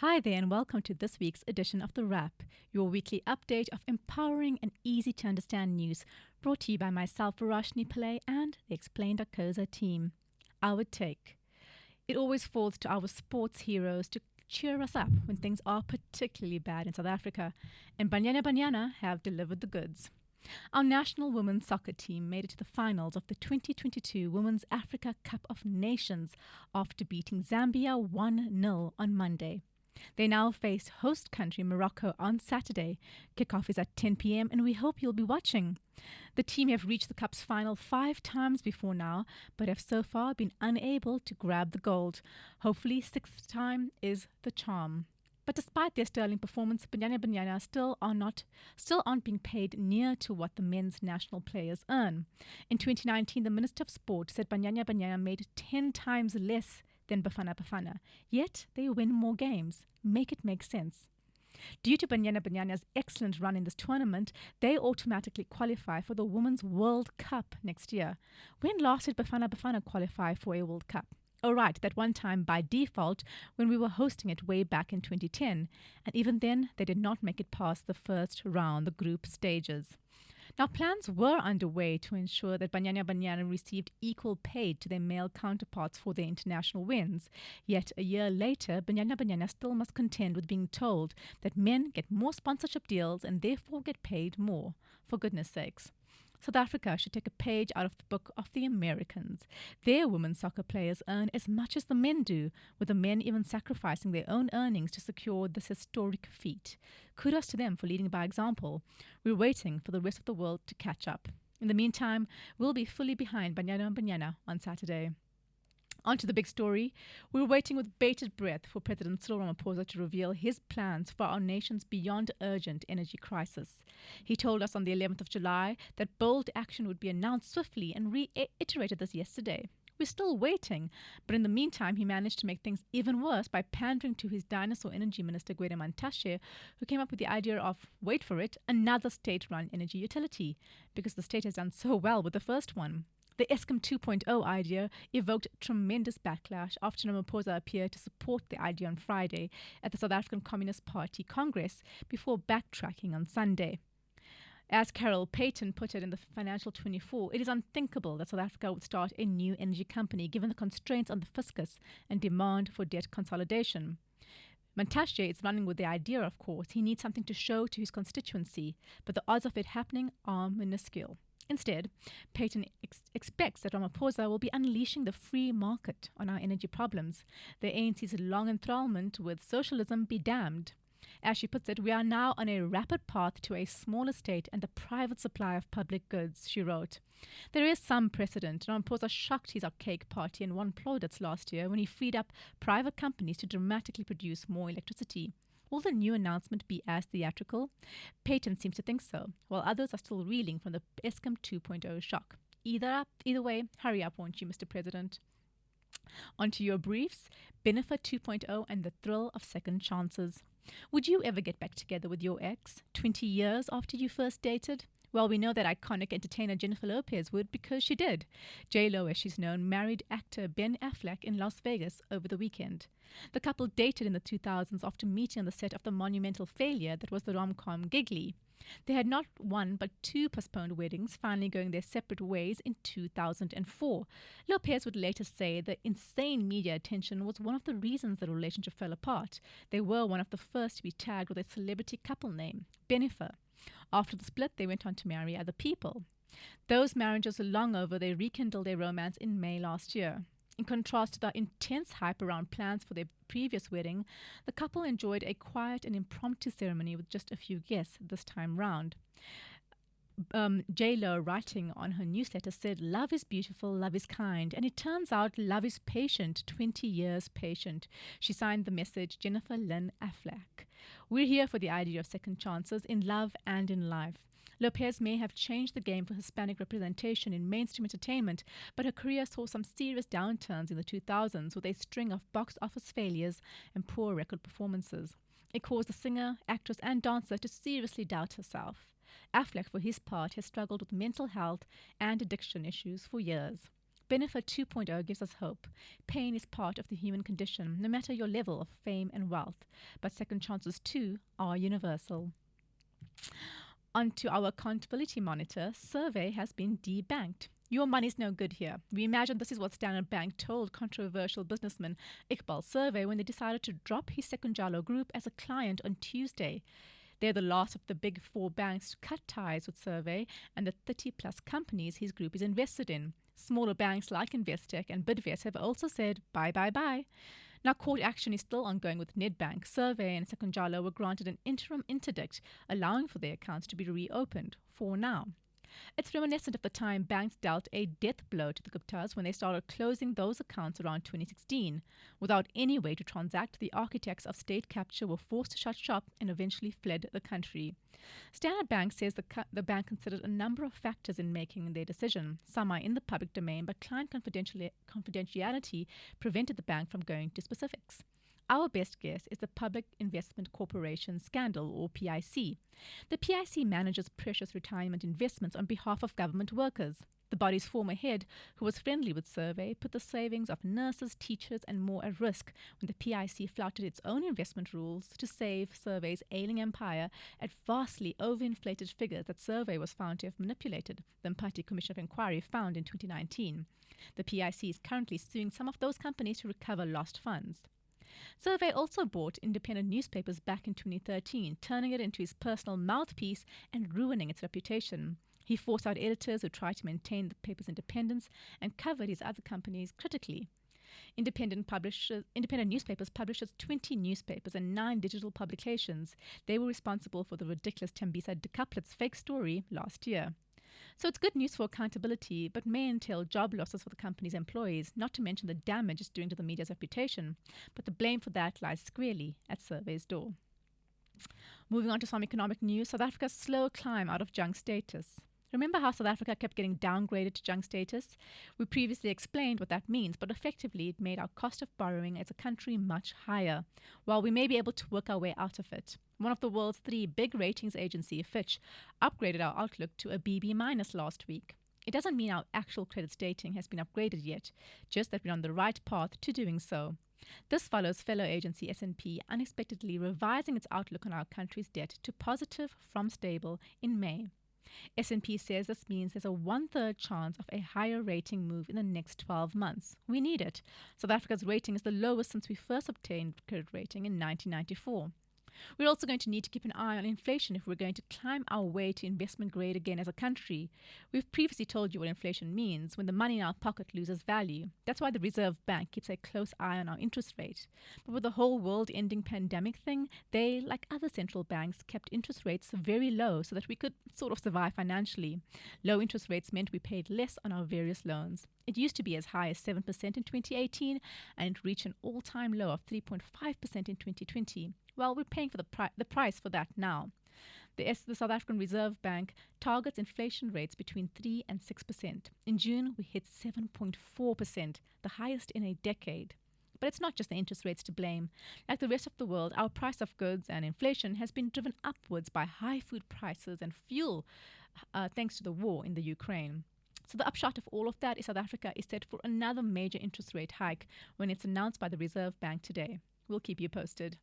Hi there, and welcome to this week's edition of The Wrap, your weekly update of empowering and easy to understand news, brought to you by myself, Verashni Pillay, and the Explain.coza team. Our take. It always falls to our sports heroes to cheer us up when things are particularly bad in South Africa, and Banyana Banyana have delivered the goods. Our national women's soccer team made it to the finals of the 2022 Women's Africa Cup of Nations after beating Zambia 1-0 on Monday. They now face host country Morocco on Saturday. Kickoff is at 10 p.m. and we hope you'll be watching. The team have reached the Cup's final 5 times before now, but have so far been unable to grab the gold. Hopefully, 6th time is the charm. But despite their sterling performance, Banyana Banyana still aren't being paid near to what the men's national players earn. In 2019, the Minister of Sport said Banyana Banyana made 10 times less than Bafana Bafana, yet they win more games. Make it make sense. Due to Banyana Banyana's excellent run in this tournament, they automatically qualify for the Women's World Cup next year. When last did Bafana Bafana qualify for a World Cup? Oh, right, that one time by default when we were hosting it way back in 2010. And even then, they did not make it past the first round, the group stages. Now, plans were underway to ensure that Banyana Banyana received equal pay to their male counterparts for their international wins. Yet, a year later, Banyana Banyana still must contend with being told that men get more sponsorship deals and therefore get paid more. For goodness sakes. South Africa should take a page out of the book of the Americans. Their women's soccer players earn as much as the men do, with the men even sacrificing their own earnings to secure this historic feat. Kudos to them for leading by example. We're waiting for the rest of the world to catch up. In the meantime, we'll be fully behind Banyana Banyana on Saturday. On to the big story. We're waiting with bated breath for President Cyril Ramaphosa to reveal his plans for our nation's beyond urgent energy crisis. He told us on the 11th of July that bold action would be announced swiftly and reiterated this yesterday. We're still waiting, but in the meantime, he managed to make things even worse by pandering to his dinosaur energy minister, Gwede Mantashe, who came up with the idea of, wait for it, another state-run energy utility, because the state has done so well with the first one. The Eskom 2.0 idea evoked tremendous backlash after Ramaphosa appeared to support the idea on Friday at the South African Communist Party Congress before backtracking on Sunday. As Carol Payton put it in the Financial 24, it is unthinkable that South Africa would start a new energy company given the constraints on the fiscus and demand for debt consolidation. Mantashe is running with the idea, of course. He needs something to show to his constituency, but the odds of it happening are minuscule. Instead, Payton expects that Ramaphosa will be unleashing the free market on our energy problems. The ANC's long enthrallment with socialism be damned. As she puts it, we are now on a rapid path to a smaller state and the private supply of public goods, she wrote. There is some precedent. Ramaphosa shocked his archaic party and won plaudits last year when he freed up private companies to dramatically produce more electricity. Will the new announcement be as theatrical? Payton seems to think so, while others are still reeling from the Eskom 2.0 shock. Either way, hurry up, won't you, Mr. President? On to your briefs, Bennifer 2.0 and the thrill of second chances. Would you ever get back together with your ex 20 years after you first dated? Well, we know that iconic entertainer Jennifer Lopez would because she did. J-Lo, as she's known, married actor Ben Affleck in Las Vegas over the weekend. The couple dated in the 2000s after meeting on the set of the monumental failure that was the rom-com Giggly. They had not one but 2 postponed weddings, finally going their separate ways in 2004. Lopez would later say the insane media attention was one of the reasons the relationship fell apart. They were one of the first to be tagged with a celebrity couple name, Bennifer. After the split, they went on to marry other people. Those marriages are long over. They rekindled their romance in May last year. In contrast to the intense hype around plans for their previous wedding, the couple enjoyed a quiet and impromptu ceremony with just a few guests this time round. J-Lo, writing on her newsletter, said, "Love is beautiful, love is kind, and it turns out love is patient, 20 years patient." She signed the message, Jennifer Lynn Affleck. We're here for the idea of second chances in love and in life. Lopez may have changed the game for Hispanic representation in mainstream entertainment, but her career saw some serious downturns in the 2000s with a string of box office failures and poor record performances. It caused the singer, actress, and dancer to seriously doubt herself. Affleck, for his part, has struggled with mental health and addiction issues for years. Bennifer 2.0 gives us hope. Pain is part of the human condition, no matter your level of fame and wealth. But second chances too are universal. On to our accountability monitor. Survey has been debanked. Your money's no good here. We imagine this is what Standard Bank told controversial businessman Iqbal Survé when they decided to drop his Sekunjalo group as a client on Tuesday. They're the last of the big four banks to cut ties with Survey and the 30-plus companies his group is invested in. Smaller banks like Investec and Bidvest have also said bye, bye, bye. Now, court action is still ongoing with Nedbank. Survey and Sekunjalo were granted an interim interdict, allowing for their accounts to be reopened for now. It's reminiscent of the time banks dealt a death blow to the Guptas when they started closing those accounts around 2016. Without any way to transact, the architects of state capture were forced to shut shop and eventually fled the country. Standard Bank says the bank considered a number of factors in making their decision. Some are in the public domain, but client confidentiality prevented the bank from going to specifics. Our best guess is the Public Investment Corporation scandal, or PIC. The PIC manages precious retirement investments on behalf of government workers. The body's former head, who was friendly with Survey, put the savings of nurses, teachers and more at risk when the PIC flouted its own investment rules to save Survey's ailing empire at vastly overinflated figures that Survey was found to have manipulated, the Mpati Commission of Inquiry found in 2019. The PIC is currently suing some of those companies to recover lost funds. Survey also bought independent newspapers back in 2013, turning it into his personal mouthpiece and ruining its reputation. He forced out editors who tried to maintain the paper's independence and covered his other companies critically. Independent newspapers publishes 20 newspapers and 9 digital publications. They were responsible for the ridiculous Tembisa decouplet's fake story last year. So it's good news for accountability, but may entail job losses for the company's employees, not to mention the damage it's doing to the media's reputation. But the blame for that lies squarely at Survey's door. Moving on to some economic news, South Africa's slow climb out of junk status. Remember how South Africa kept getting downgraded to junk status? We previously explained what that means, but effectively it made our cost of borrowing as a country much higher, while we may be able to work our way out of it. One of the world's 3 big ratings agency, Fitch, upgraded our outlook to a BB- last week. It doesn't mean our actual credit rating has been upgraded yet, just that we're on the right path to doing so. This follows fellow agency S&P unexpectedly revising its outlook on our country's debt to positive from stable in May. S&P says this means there's a 1/3 chance of a higher rating move in the next 12 months. We need it. South Africa's rating is the lowest since we first obtained credit rating in 1994. We're also going to need to keep an eye on inflation if we're going to climb our way to investment grade again as a country. We've previously told you what inflation means, when the money in our pocket loses value. That's why the Reserve Bank keeps a close eye on our interest rate. But with the whole world-ending pandemic thing, they, like other central banks, kept interest rates very low so that we could sort of survive financially. Low interest rates meant we paid less on our various loans. It used to be as high as 7% in 2018 and it reached an all-time low of 3.5% in 2020. Well, we're paying for the price for that now. The South African Reserve Bank targets inflation rates between 3 and 6%. In June, we hit 7.4%, the highest in a decade. But it's not just the interest rates to blame. Like the rest of the world, our price of goods and inflation has been driven upwards by high food prices and fuel, thanks to the war in the Ukraine. So the upshot of all of that is South Africa is set for another major interest rate hike when it's announced by the Reserve Bank today. We'll keep you posted.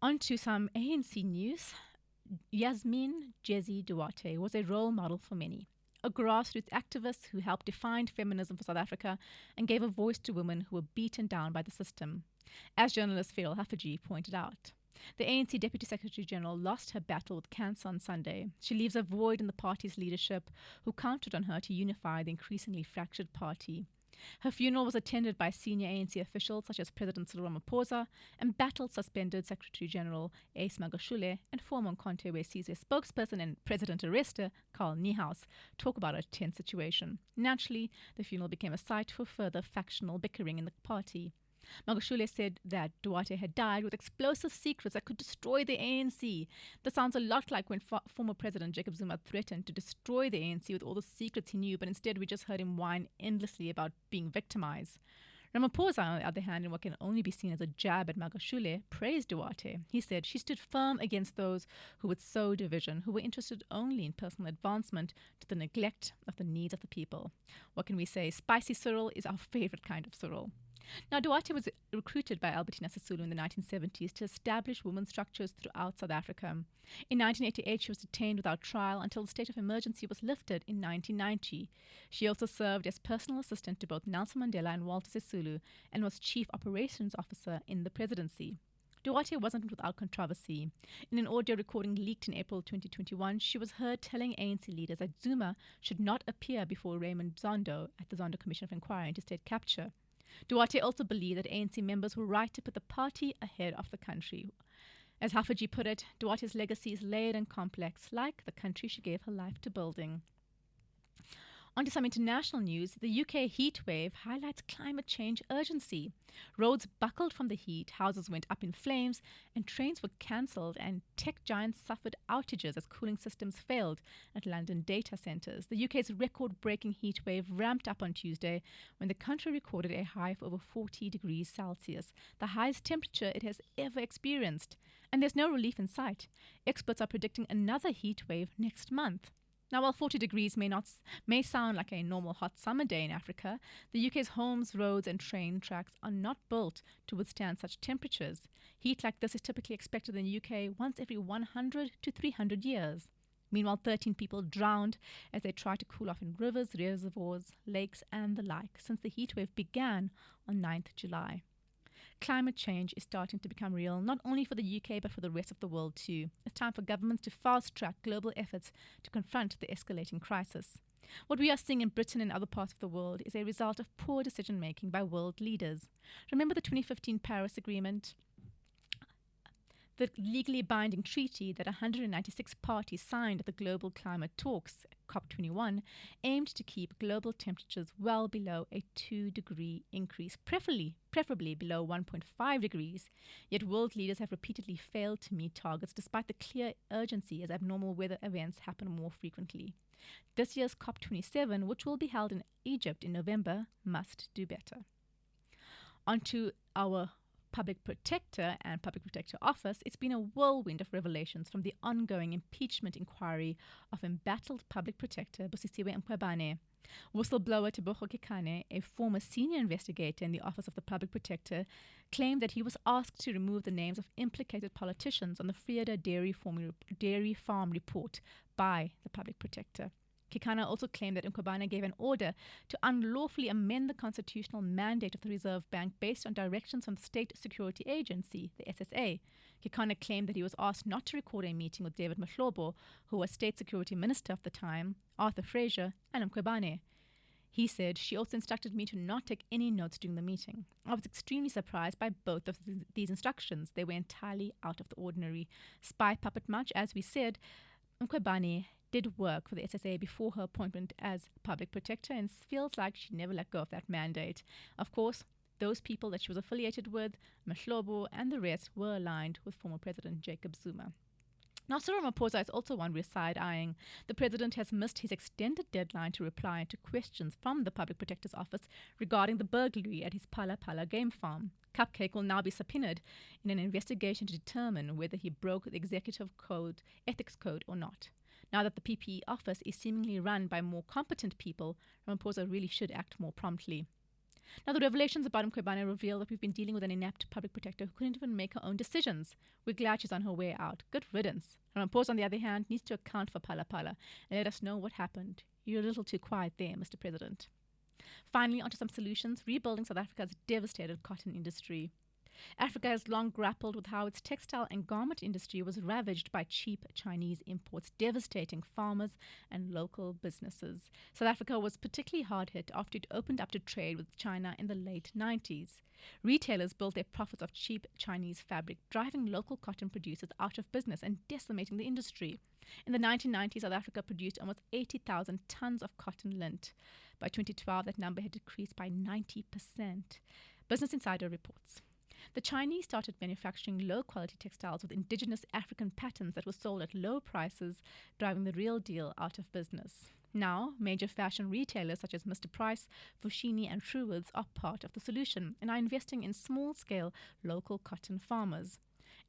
On to some ANC news. Yasmin Jesse Duarte was a role model for many, a grassroots activist who helped define feminism for South Africa and gave a voice to women who were beaten down by the system, as journalist Farrell Haffajee pointed out. The ANC Deputy Secretary General lost her battle with cancer on Sunday. She leaves a void in the party's leadership, who counted on her to unify the increasingly fractured party. Her funeral was attended by senior ANC officials such as President Cyril Ramaphosa, embattled suspended Secretary General Ace Magashule, and former Umkhonto we Sizwe spokesperson and President Arrester Carl Niehaus talk about a tense situation. Naturally, the funeral became a site for further factional bickering in the party. Magashule said that Duarte had died with explosive secrets that could destroy the ANC. This sounds a lot like when former President Jacob Zuma threatened to destroy the ANC with all the secrets he knew, but instead we just heard him whine endlessly about being victimized. Ramaphosa, on the other hand, in what can only be seen as a jab at Magashule, praised Duarte. He said she stood firm against those who would sow division, who were interested only in personal advancement to the neglect of the needs of the people. What can we say? Spicy Cyril is our favorite kind of Cyril. Now, Duarte was recruited by Albertina Sisulu in the 1970s to establish women's structures throughout South Africa. In 1988, she was detained without trial until the state of emergency was lifted in 1990. She also served as personal assistant to both Nelson Mandela and Walter Sisulu and was chief operations officer in the presidency. Duarte wasn't without controversy. In an audio recording leaked in April 2021, she was heard telling ANC leaders that Zuma should not appear before Raymond Zondo at the Zondo Commission of Inquiry into State Capture. Duarte also believed that ANC members were right to put the party ahead of the country. As Hafaji put it, Duarte's legacy is layered and complex, like the country she gave her life to building. On to some international news. The UK heat wave highlights climate change urgency. Roads buckled from the heat, houses went up in flames, and trains were cancelled, and tech giants suffered outages as cooling systems failed at London data centres. The UK's record-breaking heat wave ramped up on Tuesday when the country recorded a high of over 40 degrees Celsius, the highest temperature it has ever experienced. And there's no relief in sight. Experts are predicting another heat wave next month. Now, while 40 degrees may sound like a normal hot summer day in Africa, the UK's homes, roads and train tracks are not built to withstand such temperatures. Heat like this is typically expected in the UK once every 100 to 300 years. Meanwhile, 13 people drowned as they tried to cool off in rivers, reservoirs, lakes and the like since the heatwave began on 9th July. Climate change is starting to become real, not only for the UK but for the rest of the world too. It's time for governments to fast-track global efforts to confront the escalating crisis. What we are seeing in Britain and other parts of the world is a result of poor decision-making by world leaders. Remember the 2015 Paris Agreement? The legally binding treaty that 196 parties signed at the Global Climate Talks, COP21, aimed to keep global temperatures well below a 2-degree increase, preferably below 1.5 degrees. Yet world leaders have repeatedly failed to meet targets despite the clear urgency as abnormal weather events happen more frequently. This year's COP27, which will be held in Egypt in November, must do better. On to our Public Protector and Public Protector Office. It's been a whirlwind of revelations from the ongoing impeachment inquiry of embattled Public Protector Busisiwe Mkhwebane. Whistleblower Tebogo Kekane, a former senior investigator in the Office of the Public Protector, claimed that he was asked to remove the names of implicated politicians on the Frieda Dairy Farm report by the Public Protector. Kekana also claimed that Mkhwebane gave an order to unlawfully amend the constitutional mandate of the Reserve Bank based on directions from the State Security Agency, the SSA. Kekana claimed that he was asked not to record a meeting with David Mahlobo, who was State Security Minister of the time, Arthur Fraser, and Mkhwebane. He said, "She also instructed me to not take any notes during the meeting. I was extremely surprised by both of these instructions. They were entirely out of the ordinary. Spy puppet much, as we said, Mkhwebane did work for the SSA before her appointment as Public Protector and feels like she never let go of that mandate. Of course, those people that she was affiliated with, Mahlobo and the rest, were aligned with former President Jacob Zuma." Now, Cyril Ramaphosa is also one we're side-eyeing. The president has missed his extended deadline to reply to questions from the Public Protector's Office regarding the burglary at his Phala Phala game farm. Cupcake will now be subpoenaed in an investigation to determine whether he broke the Executive Code, Ethics Code or not. Now that the PPE office is seemingly run by more competent people, Ramaphosa really should act more promptly. Now, the revelations about Mkhwebane reveal that we've been dealing with an inept public protector who couldn't even make her own decisions. We're glad she's on her way out. Good riddance. Ramaphosa, on the other hand, needs to account for Phala Phala and let us know what happened. You're a little too quiet there, Mr. President. Finally, onto some solutions. Rebuilding South Africa's devastated cotton industry. Africa has long grappled with how its textile and garment industry was ravaged by cheap Chinese imports, devastating farmers and local businesses. South Africa was particularly hard hit after it opened up to trade with China in the late 90s. Retailers built their profits off cheap Chinese fabric, driving local cotton producers out of business and decimating the industry. In the 1990s, South Africa produced almost 80,000 tons of cotton lint. By 2012, that number had decreased by 90%. Business Insider reports. The Chinese started manufacturing low-quality textiles with indigenous African patterns that were sold at low prices, driving the real deal out of business. Now, major fashion retailers such as Mr. Price, Foschini, and Truworths are part of the solution and are investing in small-scale local cotton farmers.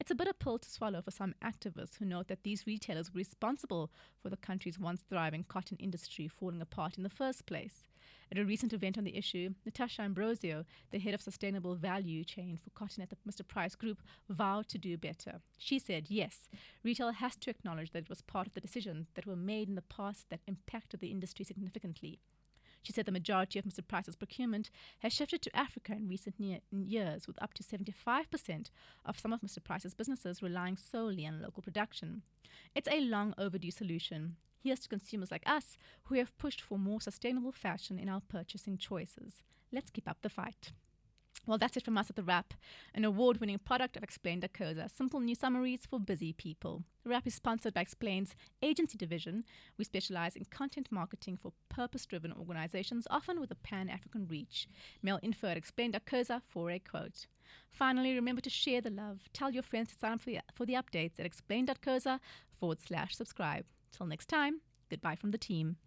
It's a bitter pill to swallow for some activists who note that these retailers were responsible for the country's once thriving cotton industry falling apart in the first place. At a recent event on the issue, Natasha Ambrosio, the head of sustainable value chain for cotton at the Mr. Price Group, vowed to do better. She said, yes, retail has to acknowledge that it was part of the decisions that were made in the past that impacted the industry significantly. She said the majority of Mr. Price's procurement has shifted to Africa in recent years, with up to 75% of some of Mr. Price's businesses relying solely on local production. It's a long overdue solution. Here's to consumers like us who have pushed for more sustainable fashion in our purchasing choices. Let's keep up the fight. Well, that's it from us at The Wrap, an award-winning product of Explained Akosa, simple news summaries for busy people. The Wrap is sponsored by Explained's agency division. We specialize in content marketing for purpose-driven organizations, often with a pan-African reach. Mail info at Explained Akosa for a quote. Finally, remember to share the love. Tell your friends to sign up for the updates at explained.coza/subscribe. Till next time, goodbye from the team.